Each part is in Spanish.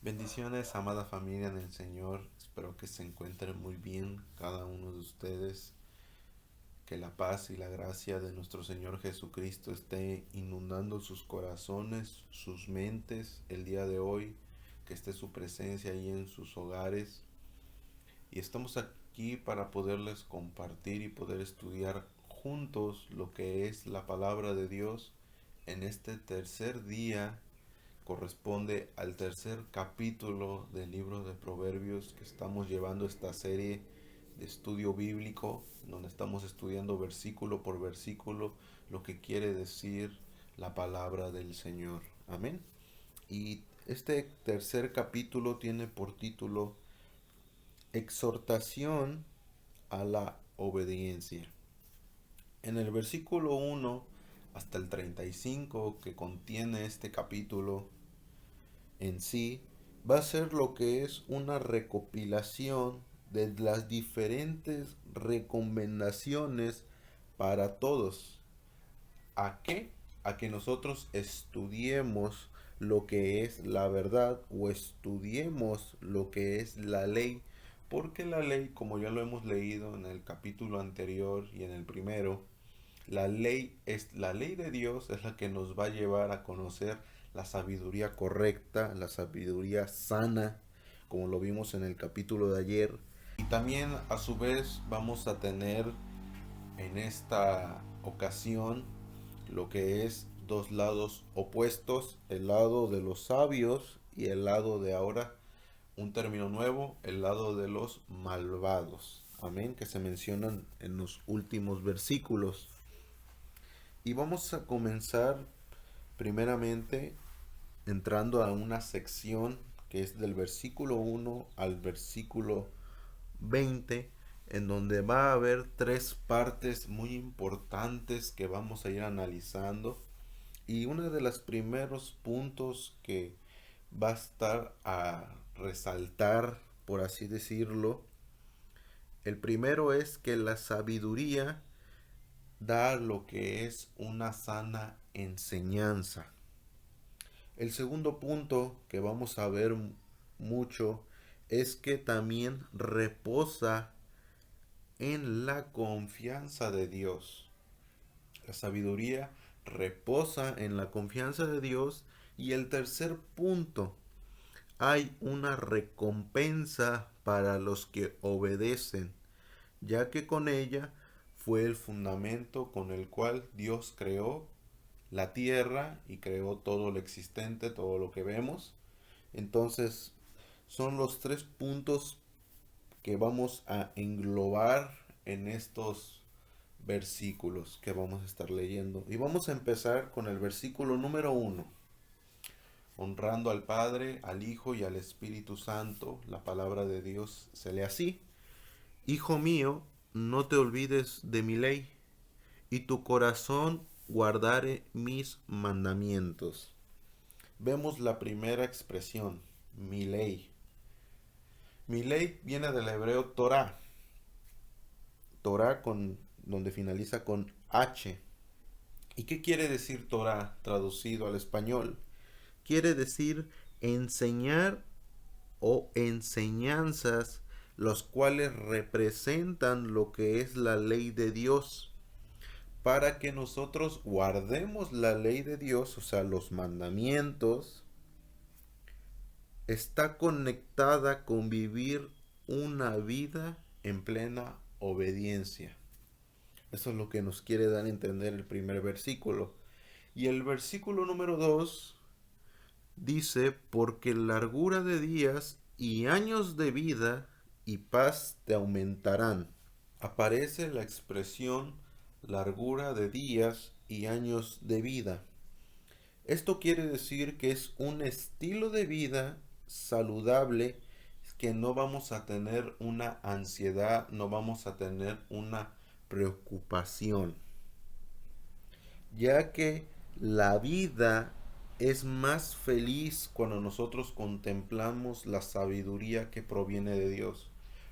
Bendiciones, amada familia en el Señor. Espero que se encuentren muy bien cada uno de ustedes. Que la paz y la gracia de nuestro Señor Jesucristo esté inundando sus corazones, sus mentes el día de hoy. Que esté su presencia ahí en sus hogares. Y estamos aquí para poderles compartir y poder estudiar juntos lo que es la palabra de Dios en este tercer día. Corresponde al tercer capítulo del libro de Proverbios, que estamos llevando esta serie de estudio bíblico, donde estamos estudiando versículo por versículo lo que quiere decir la palabra del Señor. Amén. Y este tercer capítulo tiene por título Exhortación a la obediencia. En el versículo 1 hasta el 35 que contiene este capítulo en sí, va a ser lo que es una recopilación de las diferentes recomendaciones para todos. ¿A qué? A que nosotros estudiemos lo que es la verdad o estudiemos lo que es la ley. Porque la ley, como ya lo hemos leído en el capítulo anterior y en el primero, la ley de Dios es la que nos va a llevar a conocer la sabiduría correcta, la sabiduría sana, como lo vimos en el capítulo de ayer. Y también a su vez vamos a tener en esta ocasión lo que es dos lados opuestos, el lado de los sabios y el lado de ahora, un término nuevo, el lado de los malvados. Amén, que se mencionan en los últimos versículos. Y vamos a comenzar primeramente entrando a una sección que es del versículo 1 al versículo 20, en donde va a haber tres partes muy importantes que vamos a ir analizando. Y uno de los primeros puntos que va a estar a resaltar, por así decirlo, el primero es que la sabiduría da lo que es una sana enseñanza. El segundo punto que vamos a ver mucho es que también reposa en la confianza de Dios. La sabiduría reposa en la confianza de Dios. Y el tercer punto, hay una recompensa para los que obedecen, ya que con ella fue el fundamento con el cual Dios creó la tierra y creó todo lo existente, todo lo que vemos. Entonces, son los tres puntos que vamos a englobar en estos versículos que vamos a estar leyendo. Y vamos a empezar con el versículo número 1. Honrando al Padre, al Hijo y al Espíritu Santo, la palabra de Dios se lee así. Hijo mío, no te olvides de mi ley, y tu corazón guardare mis mandamientos. Vemos la primera expresión, mi ley. Mi ley viene del hebreo Torah. Torah donde finaliza con H. ¿Y qué quiere decir Torah traducido al español? Quiere decir enseñar o enseñanzas, los cuales representan lo que es la ley de Dios, para que nosotros guardemos la ley de Dios, o sea, los mandamientos. Está conectada con vivir una vida en plena obediencia. Eso es lo que nos quiere dar a entender el primer versículo. Y el versículo número 2 dice, porque largura de días y años de vida y paz te aumentarán. Aparece la expresión largura de días y años de vida. Esto quiere decir que es un estilo de vida saludable, que no vamos a tener una ansiedad, no vamos a tener una preocupación, ya que la vida es más feliz cuando nosotros contemplamos la sabiduría que proviene de Dios.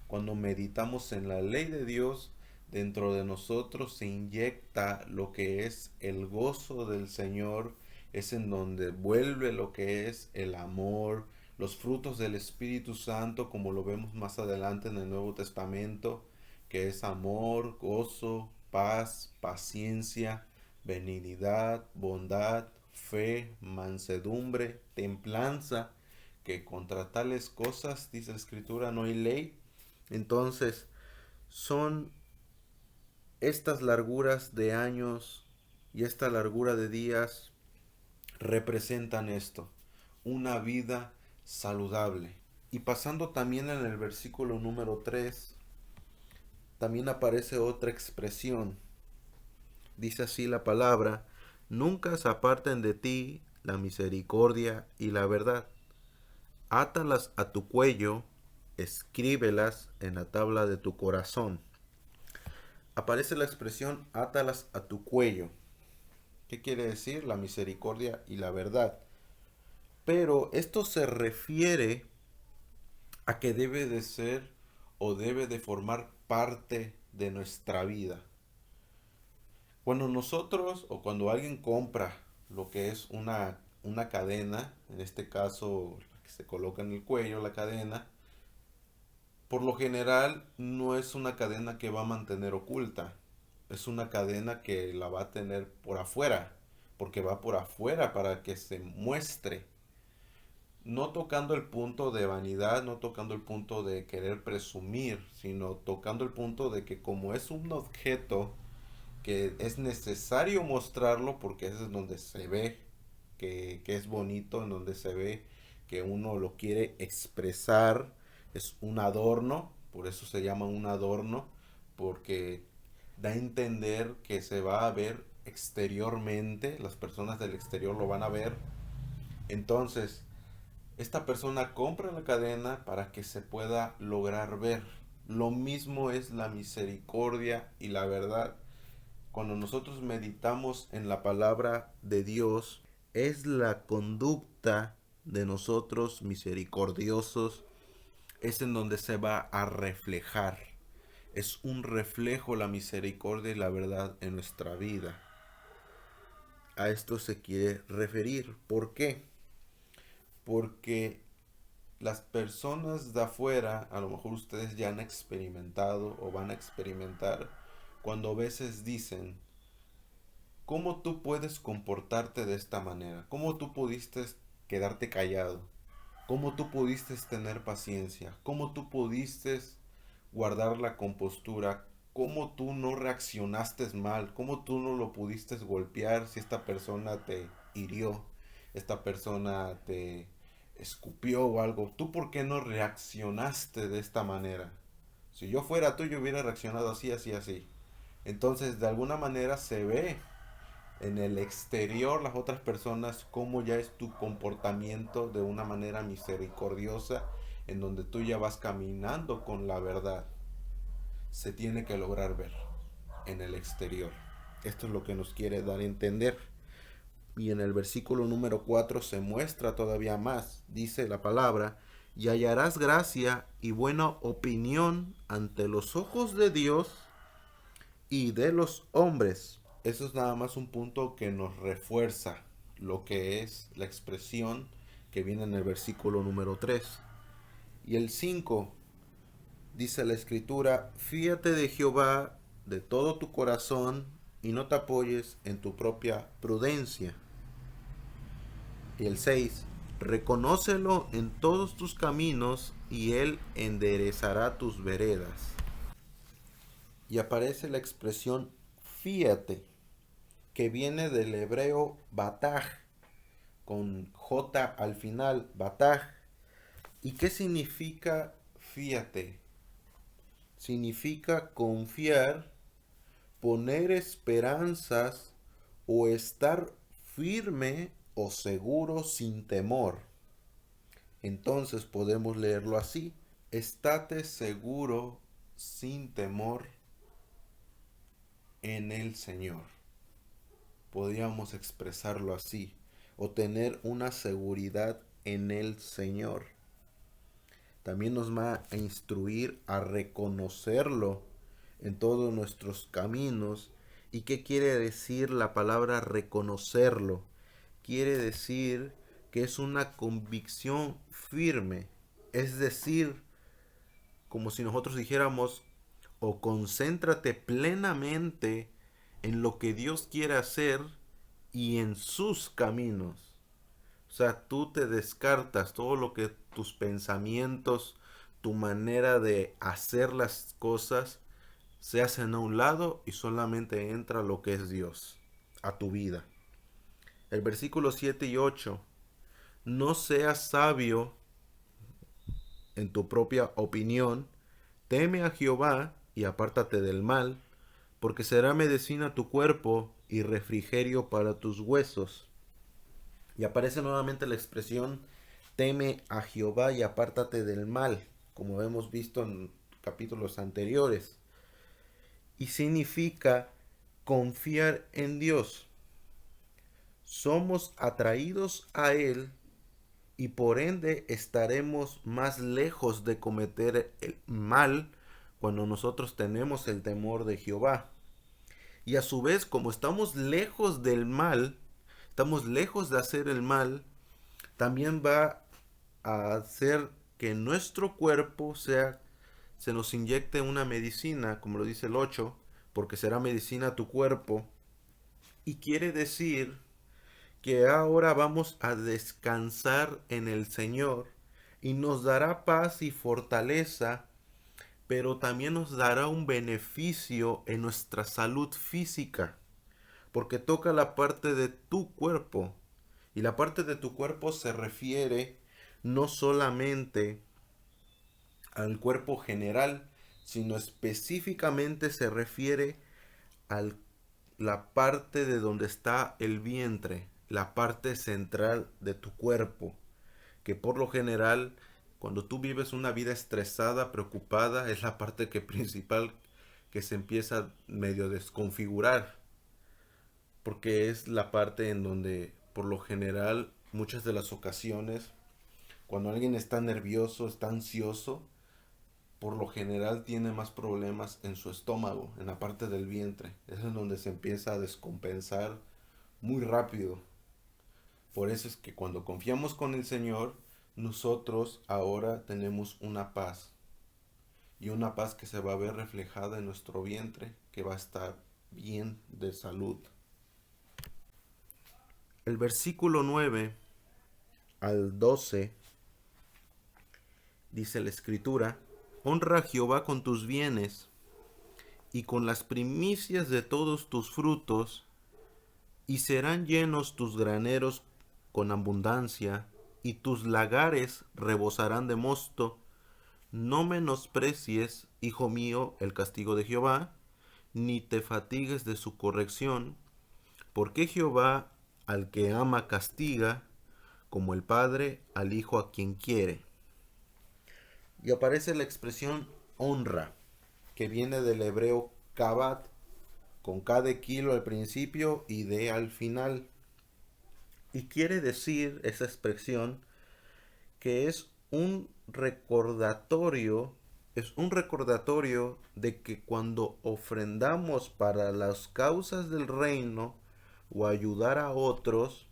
Cuando meditamos en la ley de Dios, dentro de nosotros se inyecta lo que es el gozo del Señor, es en donde vuelve lo que es el amor, Los frutos del Espíritu Santo, como lo vemos más adelante en el Nuevo Testamento, que es amor, gozo, paz, paciencia, benignidad, bondad, fe, mansedumbre, templanza, que contra tales cosas, dice la Escritura, no hay ley. Entonces, son estas larguras de años y esta largura de días representan esto, una vida saludable. Y pasando también en el versículo número 3, también aparece otra expresión. Dice así la palabra: nunca se aparten de ti la misericordia y la verdad. Átalas a tu cuello, escríbelas en la tabla de tu corazón. Aparece la expresión átalas a tu cuello. ¿Qué quiere decir? La misericordia y la verdad. Pero esto se refiere a que debe de ser o debe de formar parte de nuestra vida. Cuando nosotros o cuando alguien compra lo que es una cadena, en este caso la que se coloca en el cuello, la cadena, por lo general no es una cadena que va a mantener oculta, es una cadena que la va a tener por afuera, porque va por afuera para que se muestre. No tocando el punto de vanidad, no tocando el punto de querer presumir, sino tocando el punto de que como es un objeto que es necesario mostrarlo porque es donde se ve que es bonito, en donde se ve que uno lo quiere expresar, es un adorno, por eso se llama un adorno, porque da a entender que se va a ver exteriormente, las personas del exterior lo van a ver. Entonces, esta persona compra la cadena para que se pueda lograr ver. Lo mismo es la misericordia y la verdad. Cuando nosotros meditamos en la palabra de Dios, es la conducta de nosotros misericordiosos, es en donde se va a reflejar. Es un reflejo la misericordia y la verdad en nuestra vida. A esto se quiere referir. ¿Por qué? Porque las personas de afuera, a lo mejor ustedes ya han experimentado o van a experimentar, cuando a veces dicen: ¿cómo tú puedes comportarte de esta manera? ¿Cómo tú pudiste quedarte callado? ¿Cómo tú pudiste tener paciencia? ¿Cómo tú pudiste guardar la compostura? ¿Cómo tú no reaccionaste mal? ¿Cómo tú no lo pudiste golpear si esta persona te hirió? Esta persona te escupió o algo. ¿Tú por qué no reaccionaste de esta manera? Si yo fuera tú, yo hubiera reaccionado así, así, así. Entonces, de alguna manera se ve en el exterior las otras personas cómo ya es tu comportamiento de una manera misericordiosa, en donde tú ya vas caminando con la verdad. Se tiene que lograr ver en el exterior. Esto es lo que nos quiere dar a entender. Y en el versículo número 4 se muestra todavía más. Dice la palabra: y hallarás gracia y buena opinión ante los ojos de Dios y de los hombres. Eso es nada más un punto que nos refuerza lo que es la expresión que viene en el versículo número 3. Y el 5 dice la escritura: fíate de Jehová de todo tu corazón y no te apoyes en tu propia prudencia. Y el 6: reconócelo en todos tus caminos y él enderezará tus veredas. Y aparece la expresión fíate, que viene del hebreo bataj, con J al final, bataj. ¿Y qué significa fíate? Significa confiar, poner esperanzas o estar firme o seguro sin temor. Entonces podemos leerlo así: estate seguro sin temor en el Señor. Podríamos expresarlo así, o tener una seguridad en el Señor. También nos va a instruir a reconocerlo en todos nuestros caminos. ¿Y qué quiere decir la palabra reconocerlo? Quiere decir que es una convicción firme. Es decir, como si nosotros dijéramos, o concéntrate plenamente en lo que Dios quiere hacer y en sus caminos. O sea, tú te descartas todo lo que tus pensamientos, tu manera de hacer las cosas, se hacen a un lado y solamente entra lo que es Dios a tu vida. El versículo 7 y 8. No seas sabio en tu propia opinión, teme a Jehová y apártate del mal, porque será medicina a tu cuerpo y refrigerio para tus huesos. Y aparece nuevamente la expresión teme a Jehová y apártate del mal, como hemos visto en capítulos anteriores. Y significa confiar en Dios. Somos atraídos a Él y por ende estaremos más lejos de cometer el mal cuando nosotros tenemos el temor de Jehová. Y a su vez, como estamos lejos del mal, estamos lejos de hacer el mal, también va a hacer que nuestro cuerpo se nos inyecte una medicina, como lo dice el 8, porque será medicina a tu cuerpo. Y quiere decir que ahora vamos a descansar en el Señor y nos dará paz y fortaleza, pero también nos dará un beneficio en nuestra salud física, porque toca la parte de tu cuerpo. Y la parte de tu cuerpo se refiere no solamente al cuerpo general, sino específicamente se refiere a la parte de donde está el vientre, la parte central de tu cuerpo, que por lo general cuando tú vives una vida estresada, preocupada, es la parte principal que se empieza medio a desconfigurar, porque es la parte en donde por lo general muchas de las ocasiones cuando alguien está nervioso, está ansioso, por lo general tiene más problemas en su estómago, en la parte del vientre. Eso es donde se empieza a descompensar muy rápido. Por eso es que cuando confiamos con el Señor, nosotros ahora tenemos una paz. Y una paz que se va a ver reflejada en nuestro vientre, que va a estar bien de salud. El versículo 9 al 12 dice la escritura: honra a Jehová con tus bienes y con las primicias de todos tus frutos, y serán llenos tus graneros con abundancia, y tus lagares rebosarán de mosto. No menosprecies, hijo mío, el castigo de Jehová, ni te fatigues de su corrección, porque Jehová al que ama castiga, como el padre al hijo a quien quiere. Y aparece la expresión honra, que viene del hebreo kabat, con K de kilo al principio y D al final. Y quiere decir esa expresión que es un recordatorio de que cuando ofrendamos para las causas del reino o ayudar a otros,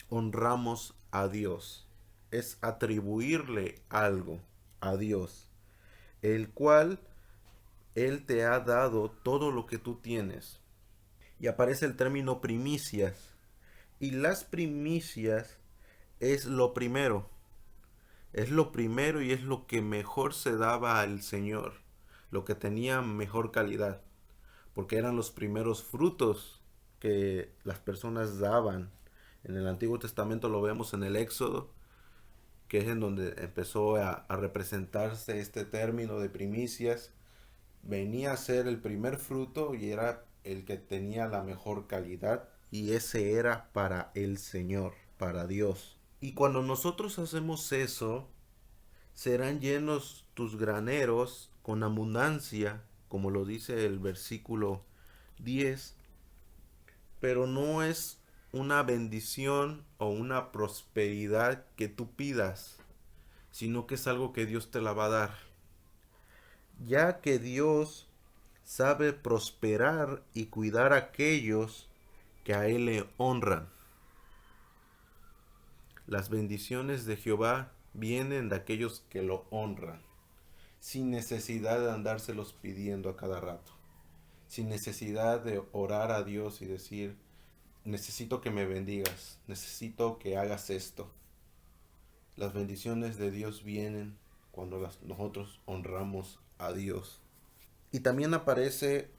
honramos a Dios. Es atribuirle algo a Dios, el cual Él te ha dado todo lo que tú tienes. Y aparece el término primicias. Y las primicias es lo primero. Es lo primero y es lo que mejor se daba al Señor. Lo que tenía mejor calidad. Porque eran los primeros frutos que las personas daban. En el Antiguo Testamento lo vemos en el Éxodo, que es en donde empezó a representarse este término de primicias. Venía a ser el primer fruto y era el que tenía la mejor calidad, y ese era para el Señor, para Dios. Y cuando nosotros hacemos eso, serán llenos tus graneros con abundancia, como lo dice el versículo 10, pero no es una bendición o una prosperidad que tú pidas, sino que es algo que Dios te la va a dar. Ya que Dios sabe prosperar y cuidar a aquellos que a Él le honran. Las bendiciones de Jehová vienen de aquellos que lo honran, sin necesidad de andárselos pidiendo a cada rato, sin necesidad de orar a Dios y decir, necesito que me bendigas, necesito que hagas esto. Las bendiciones de Dios vienen cuando nosotros honramos a Dios. Y también aparece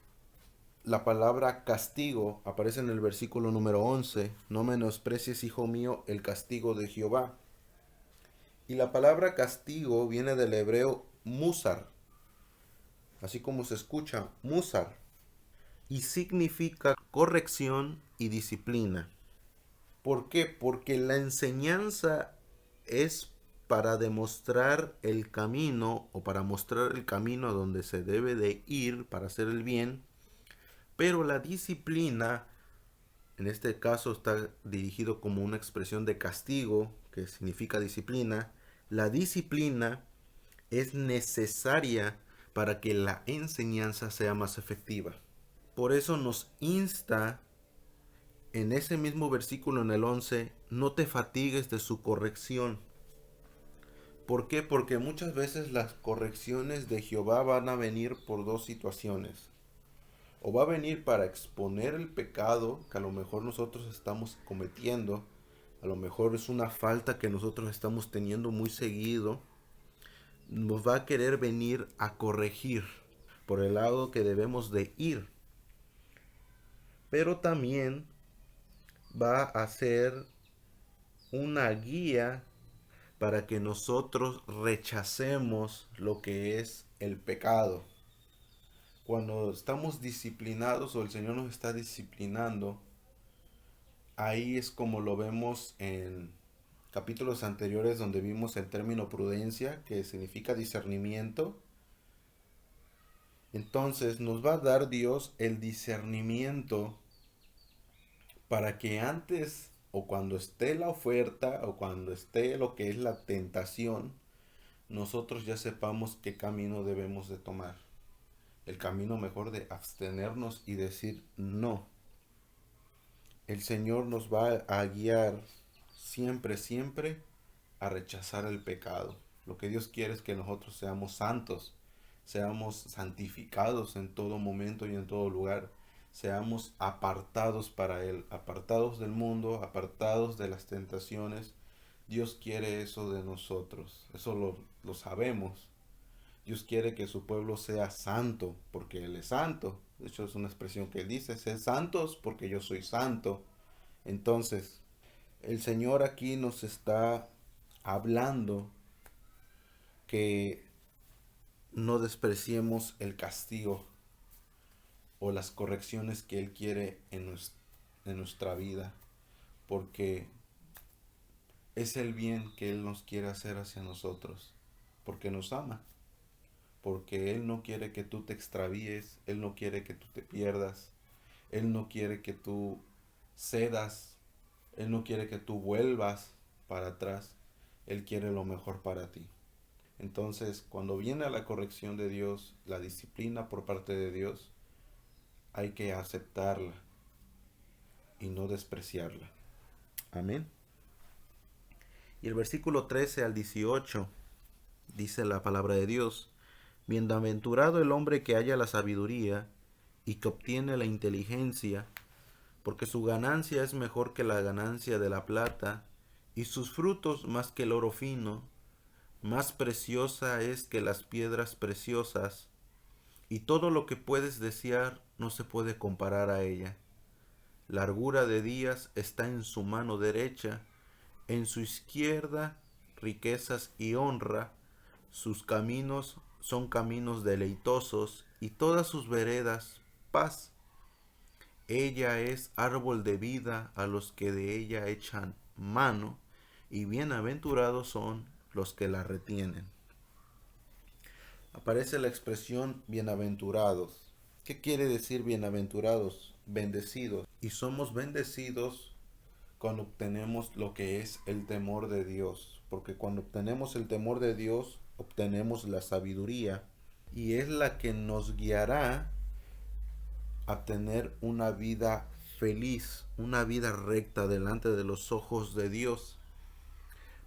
la palabra castigo, aparece en el versículo número 11. No menosprecies, hijo mío, el castigo de Jehová. Y la palabra castigo viene del hebreo musar, así como se escucha, musar, y significa corrección y disciplina. ¿Por qué? Porque la enseñanza es para demostrar el camino o para mostrar el camino a donde se debe de ir para hacer el bien, pero la disciplina, en este caso está dirigido como una expresión de castigo, que significa disciplina. La disciplina es necesaria para que la enseñanza sea más efectiva. Por eso nos insta en ese mismo versículo, en el 11, no te fatigues de su corrección. ¿Por qué? Porque muchas veces las correcciones de Jehová van a venir por dos situaciones. O va a venir para exponer el pecado que a lo mejor nosotros estamos cometiendo. A lo mejor es una falta que nosotros estamos teniendo muy seguido. Nos va a querer venir a corregir por el lado que debemos de ir. Pero también va a ser una guía para que nosotros rechacemos lo que es el pecado. Cuando estamos disciplinados o el Señor nos está disciplinando, ahí es como lo vemos en capítulos anteriores donde vimos el término prudencia, que significa discernimiento. Entonces nos va a dar Dios el discernimiento para que antes o cuando esté la oferta o cuando esté lo que es la tentación, nosotros ya sepamos qué camino debemos de tomar. El camino mejor de abstenernos y decir no. El Señor nos va a guiar siempre, siempre a rechazar el pecado. Lo que Dios quiere es que nosotros seamos santos, seamos santificados en todo momento y en todo lugar, seamos apartados para Él, apartados del mundo, apartados de las tentaciones. Dios quiere eso de nosotros, eso lo sabemos. Dios quiere que su pueblo sea santo, porque Él es santo. De hecho, es una expresión que Él dice, sed santos porque yo soy santo. Entonces, el Señor aquí nos está hablando que no despreciemos el castigo o las correcciones que Él quiere en nuestra vida, porque es el bien que Él nos quiere hacer hacia nosotros, porque nos ama, porque Él no quiere que tú te extravíes, Él no quiere que tú te pierdas, Él no quiere que tú cedas, Él no quiere que tú vuelvas para atrás, Él quiere lo mejor para ti. Entonces, cuando viene la corrección de Dios, la disciplina por parte de Dios, hay que aceptarla y no despreciarla. Amén. Y el versículo 13 al 18 dice la palabra de Dios: Bienaventurado el hombre que halla la sabiduría y que obtiene la inteligencia, porque su ganancia es mejor que la ganancia de la plata, y sus frutos más que el oro fino. Más preciosa es que las piedras preciosas, y todo lo que puedes desear no se puede comparar a ella. Largura de días está en su mano derecha, en su izquierda riquezas y honra. Sus caminos son caminos deleitosos, y todas sus veredas paz. Ella es árbol de vida a los que de ella echan mano, y bienaventurados son los que la retienen. Aparece la expresión bienaventurados. ¿Qué quiere decir bienaventurados? Bendecidos. Y somos bendecidos cuando obtenemos lo que es el temor de Dios. Porque cuando obtenemos el temor de Dios, obtenemos la sabiduría. Y es la que nos guiará a tener una vida feliz, una vida recta delante de los ojos de Dios.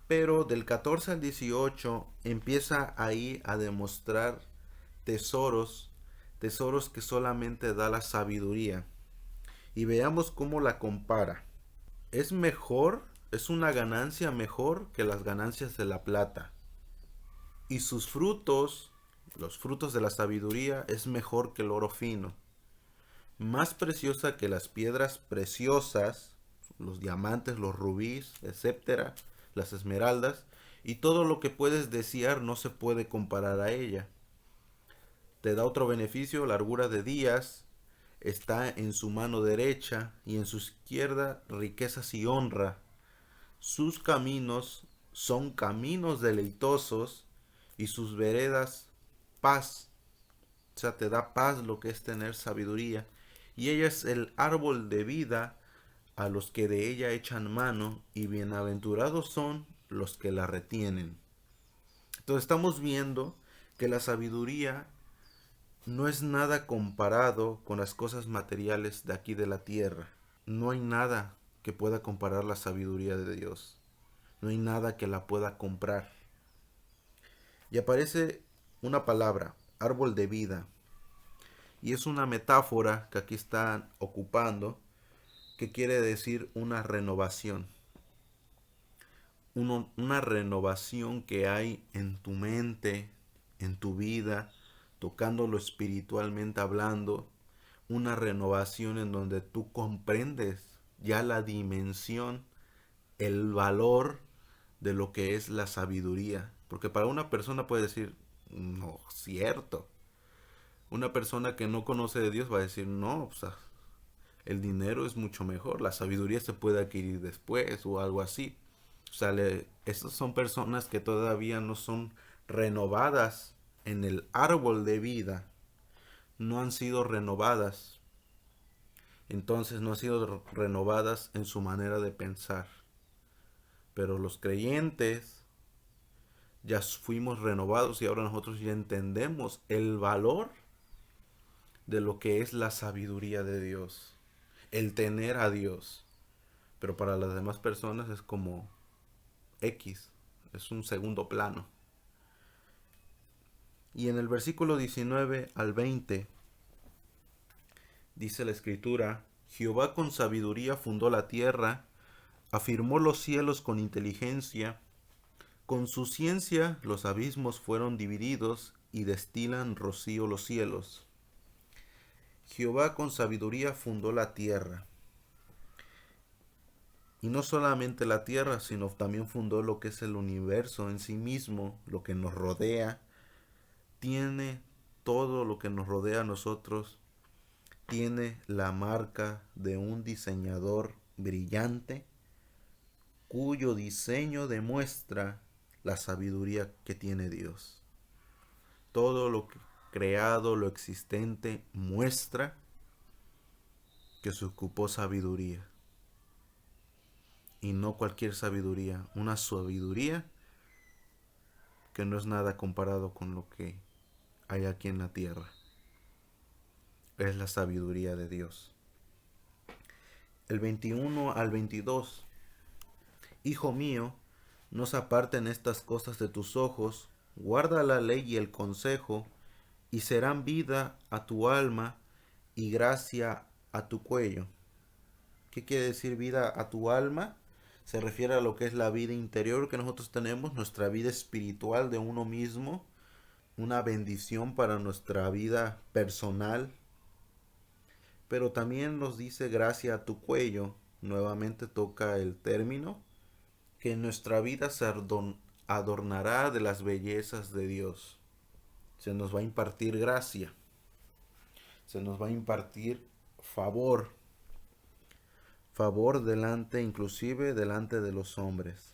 Pero del 14 al 18 empieza ahí a demostrar tesoros, tesoros que solamente da la sabiduría. Y veamos cómo la compara. Es mejor, es una ganancia mejor que las ganancias de la plata. Y sus frutos, los frutos de la sabiduría, es mejor que el oro fino. Más preciosa que las piedras preciosas, los diamantes, los rubíes, etcétera, las esmeraldas, y todo lo que puedes desear no se puede comparar a ella. Te da otro beneficio, largura de días, está en su mano derecha y en su izquierda riquezas y honra. Sus caminos son caminos deleitosos y sus veredas paz. O sea, te da paz lo que es tener sabiduría. Y ella es el árbol de vida a los que de ella echan mano, y bienaventurados son los que la retienen. Entonces estamos viendo que la sabiduría no es nada comparado con las cosas materiales de aquí de la tierra. No hay nada que pueda comparar la sabiduría de Dios. No hay nada que la pueda comprar. Y aparece una palabra, árbol de vida. Y es una metáfora que aquí están ocupando, que quiere decir una renovación. Una renovación que hay en tu mente, en tu vida, tocándolo espiritualmente hablando. Una renovación en donde tú comprendes ya la dimensión, el valor de lo que es la sabiduría. Porque para una persona puede decir, no, cierto. Una persona que no conoce de Dios va a decir, no, o sea, el dinero es mucho mejor, la sabiduría se puede adquirir después o algo así. O sea, estas son personas que todavía no son renovadas en el árbol de vida, no han sido renovadas. Entonces no han sido renovadas en su manera de pensar. Pero los creyentes ya fuimos renovados y ahora nosotros ya entendemos el valor de lo que es la sabiduría de Dios, el tener a Dios. Pero para las demás personas es como X, es un segundo plano. Y en el versículo 19 al 20 dice la escritura: Jehová con sabiduría fundó la tierra, afirmó los cielos con inteligencia, con su ciencia los abismos fueron divididos y destilan rocío los cielos. Jehová con sabiduría fundó la tierra. Y no solamente la tierra, sino también fundó lo que es el universo en sí mismo, lo que nos rodea. Tiene todo lo que nos rodea a nosotros. Tiene la marca de un diseñador brillante, cuyo diseño demuestra la sabiduría que tiene Dios. Todo lo creado, lo existente, muestra que se ocupó sabiduría. Y no cualquier sabiduría, una sabiduría que no es nada comparado con lo que hay aquí en la tierra. Es la sabiduría de Dios. El 21 al 22. Hijo mío, no se aparten estas cosas de tus ojos, guarda la ley y el consejo, y serán vida a tu alma y gracia a tu cuello. ¿Qué quiere decir vida a tu alma? Se refiere a lo que es la vida interior que nosotros tenemos, nuestra vida espiritual de uno mismo, una bendición para nuestra vida personal. Pero también nos dice gracia a tu cuello, nuevamente toca el término, que nuestra vida se adornará de las bellezas de Dios. Se nos va a impartir gracia, se nos va a impartir favor, favor delante, inclusive delante de los hombres.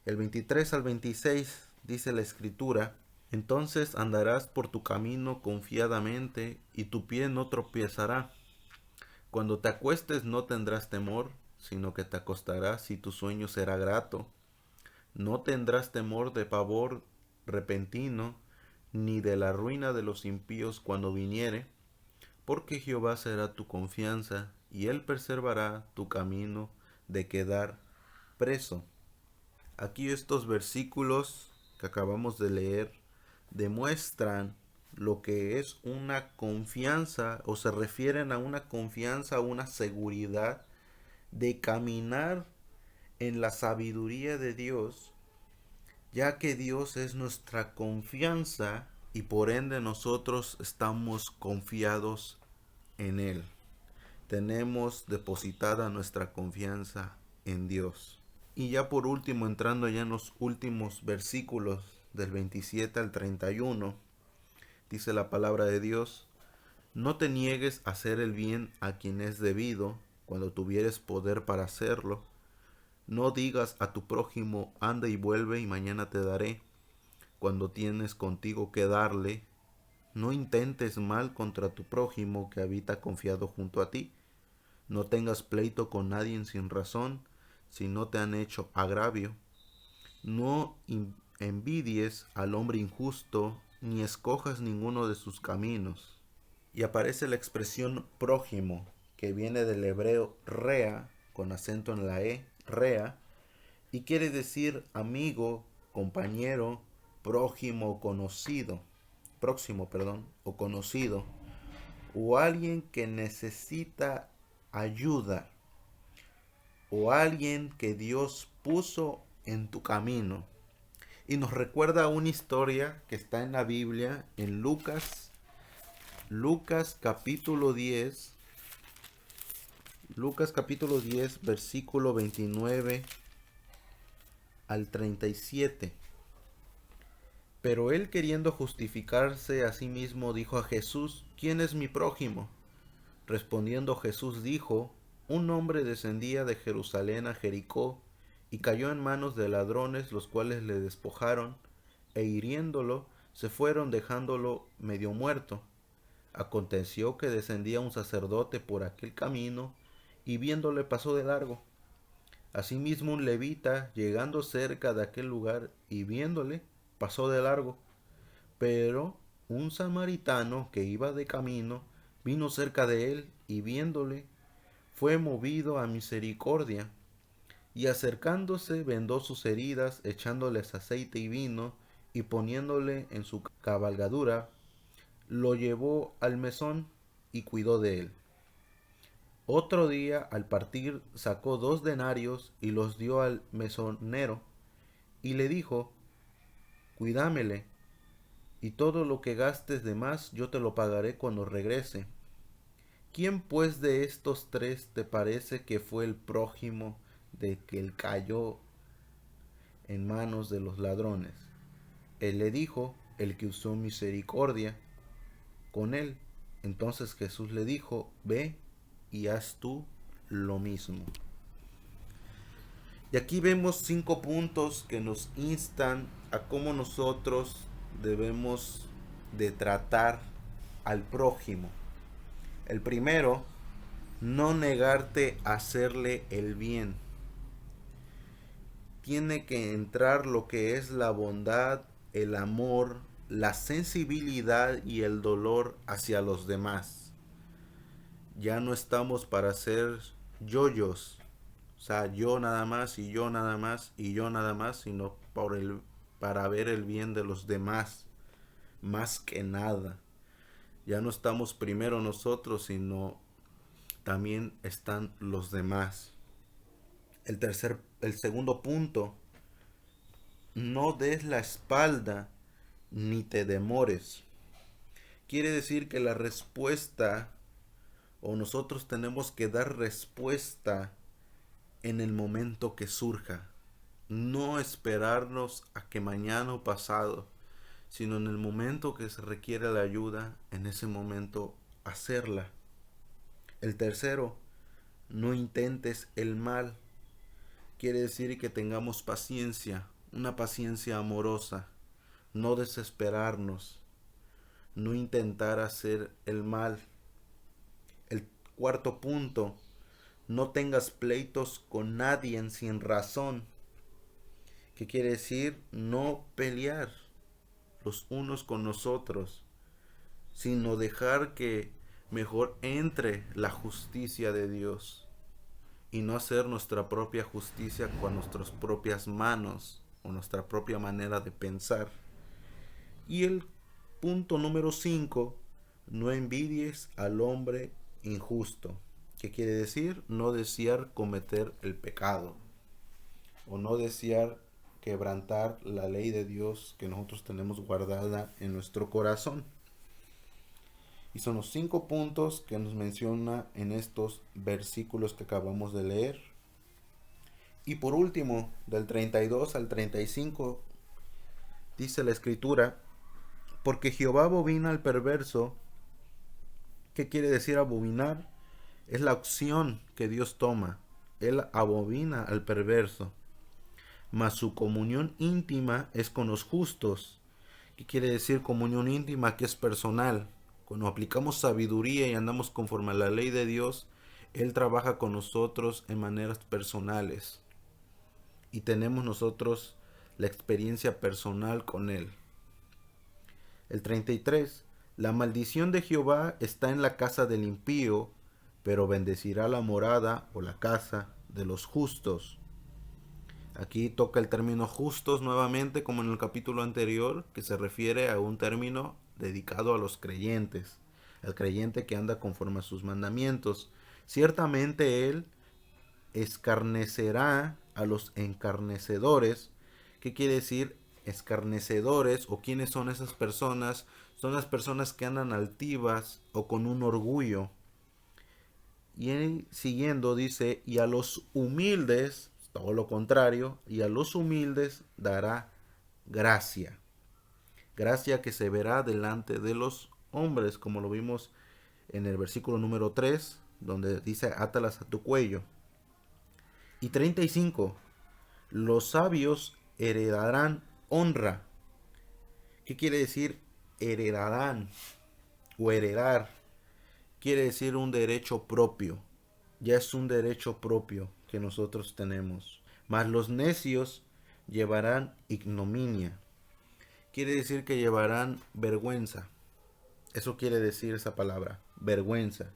El 23 al 26 dice la escritura: entonces andarás por tu camino confiadamente y tu pie no tropezará. Cuando te acuestes no tendrás temor, sino que te acostarás y tu sueño será grato. No tendrás temor de pavor repentino, ni de la ruina de los impíos cuando viniere, porque Jehová será tu confianza, y él preservará tu camino de quedar preso. Aquí estos versículos que acabamos de leer demuestran lo que es una confianza, o se refieren a una confianza, una seguridad de caminar en la sabiduría de Dios, ya que Dios es nuestra confianza y por ende nosotros estamos confiados en Él. Tenemos depositada nuestra confianza en Dios. Y ya por último, entrando ya en los últimos versículos del 27 al 31, dice la palabra de Dios: no te niegues a hacer el bien a quien es debido, cuando tuvieres poder para hacerlo. No digas a tu prójimo, anda y vuelve y mañana te daré, cuando tienes contigo que darle. No intentes mal contra tu prójimo que habita confiado junto a ti. No tengas pleito con nadie sin razón, si no te han hecho agravio. No envidies al hombre injusto, ni escojas ninguno de sus caminos. Y aparece la expresión prójimo, que viene del hebreo rea, con acento en la e, rea, y quiere decir amigo, compañero, prójimo, conocido, próximo, perdón, o conocido, o alguien que necesita ayuda, o alguien que Dios puso en tu camino. Y nos recuerda una historia que está en la Biblia, en Lucas capítulo 10, versículo 29 al 37. Pero él, queriendo justificarse a sí mismo, dijo a Jesús: ¿quién es mi prójimo? Respondiendo Jesús dijo: un hombre descendía de Jerusalén a Jericó y cayó en manos de ladrones, los cuales le despojaron, e hiriéndolo se fueron, dejándolo medio muerto. Aconteció que descendía un sacerdote por aquel camino, y viéndole pasó de largo. Asimismo un levita, llegando cerca de aquel lugar y viéndole, pasó de largo. Pero un samaritano que iba de camino vino cerca de él, y viéndole, fue movido a misericordia, y acercándose vendó sus heridas, echándoles aceite y vino, y poniéndole en su cabalgadura, lo llevó al mesón y cuidó de él. Otro día, al partir, sacó 2 denarios y los dio al mesonero, y le dijo: cuídamele, y todo lo que gastes de más yo te lo pagaré cuando regrese. ¿Quién pues de estos 3 te parece que fue el prójimo de que él cayó en manos de los ladrones? Él le dijo: el que usó misericordia con él. Entonces Jesús le dijo: ve y haz tú lo mismo. Y aquí vemos 5 puntos que nos instan a cómo nosotros debemos de tratar al prójimo. El primero: no negarte a hacerle el bien. Tiene que entrar lo que es la bondad, el amor, la sensibilidad y el dolor hacia los demás. Ya no estamos para ser yoyos, o sea, yo nada más y yo nada más y yo nada más, sino para ver el bien de los demás, más que nada. Ya no estamos primero nosotros, sino también están los demás. El segundo punto: no des la espalda ni te demores. Quiere decir que la respuesta, o nosotros tenemos que dar respuesta en el momento que surja. No esperarnos a que mañana o pasado, sino en el momento que se requiere la ayuda, en ese momento hacerla. El tercero: no intentes el mal. Quiere decir que tengamos paciencia, una paciencia amorosa, no desesperarnos, no intentar hacer el mal. El cuarto punto: no tengas pleitos con nadie sin razón. ¿Qué quiere decir? No pelear los unos con los otros, sino dejar que mejor entre la justicia de Dios. y no hacer nuestra propia justicia con nuestras propias manos o nuestra propia manera de pensar. Y el punto número 5, no envidies al hombre injusto. ¿Qué quiere decir? No desear cometer el pecado o no desear quebrantar la ley de Dios que nosotros tenemos guardada en nuestro corazón. Y son los 5 puntos que nos menciona en estos versículos que acabamos de leer. Y por último, del 32 al 35, dice la escritura, porque Jehová abomina al perverso. ¿Qué quiere decir abominar? Es la acción que Dios toma. Él abomina al perverso. Mas su comunión íntima es con los justos. ¿Qué quiere decir comunión íntima? Que es personal. Cuando aplicamos sabiduría y andamos conforme a la ley de Dios, Él trabaja con nosotros en maneras personales. Y tenemos nosotros la experiencia personal con Él. El 33. La maldición de Jehová está en la casa del impío, pero bendecirá la morada o la casa de los justos. Aquí toca el término justos nuevamente, como en el capítulo anterior, que se refiere a un término dedicado a los creyentes, al creyente que anda conforme a sus mandamientos. Ciertamente Él escarnecerá a los encarnecedores. ¿Qué quiere decir escarnecedores o quiénes son esas personas? Son las personas que andan altivas o con un orgullo. Y él, siguiendo, dice, y a los humildes, todo lo contrario, y a los humildes dará gracia. Gracia que se verá delante de los hombres, como lo vimos en el versículo número 3, donde dice, átalas a tu cuello. Y 35, los sabios heredarán honra. ¿Qué quiere decir heredarán o heredar? Quiere decir un derecho propio. Ya es un derecho propio que nosotros tenemos. Mas los necios llevarán ignominia. Quiere decir que llevarán vergüenza. Eso quiere decir esa palabra, vergüenza.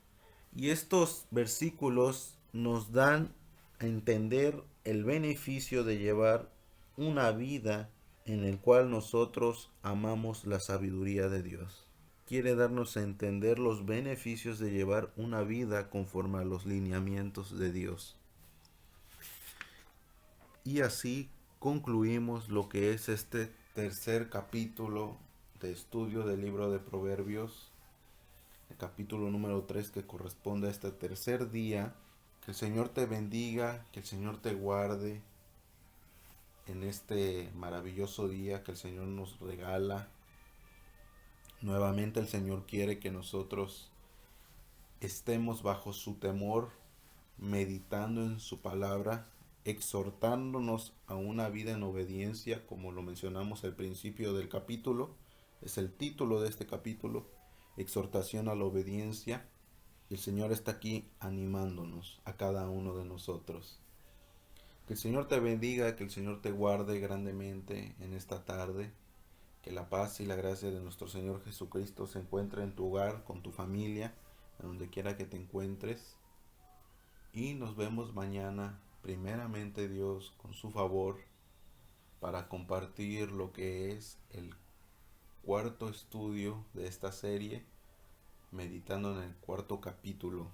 Y estos versículos nos dan a entender el beneficio de llevar una vida en el cual nosotros amamos la sabiduría de Dios. Quiere darnos a entender los beneficios de llevar una vida conforme a los lineamientos de Dios. Y así concluimos lo que es este tercer capítulo de estudio del libro de Proverbios, el capítulo número 3 que corresponde a este tercer día. Que el Señor te bendiga, que el Señor te guarde en este maravilloso día que el Señor nos regala. Nuevamente el Señor quiere que nosotros estemos bajo su temor, meditando en su palabra, exhortándonos a una vida en obediencia, como lo mencionamos al principio del capítulo. Es el título de este capítulo, exhortación a la obediencia. El Señor está aquí animándonos a cada uno de nosotros. Que el Señor te bendiga, que el Señor te guarde grandemente en esta tarde. Que la paz y la gracia de nuestro Señor Jesucristo se encuentre en tu hogar, con tu familia, en donde quiera que te encuentres. Y nos vemos mañana, primeramente Dios, con su favor, para compartir lo que es el cuarto estudio de esta serie, meditando en el cuarto capítulo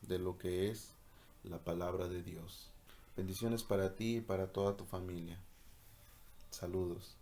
de lo que es la palabra de Dios. Bendiciones para ti y para toda tu familia. Saludos.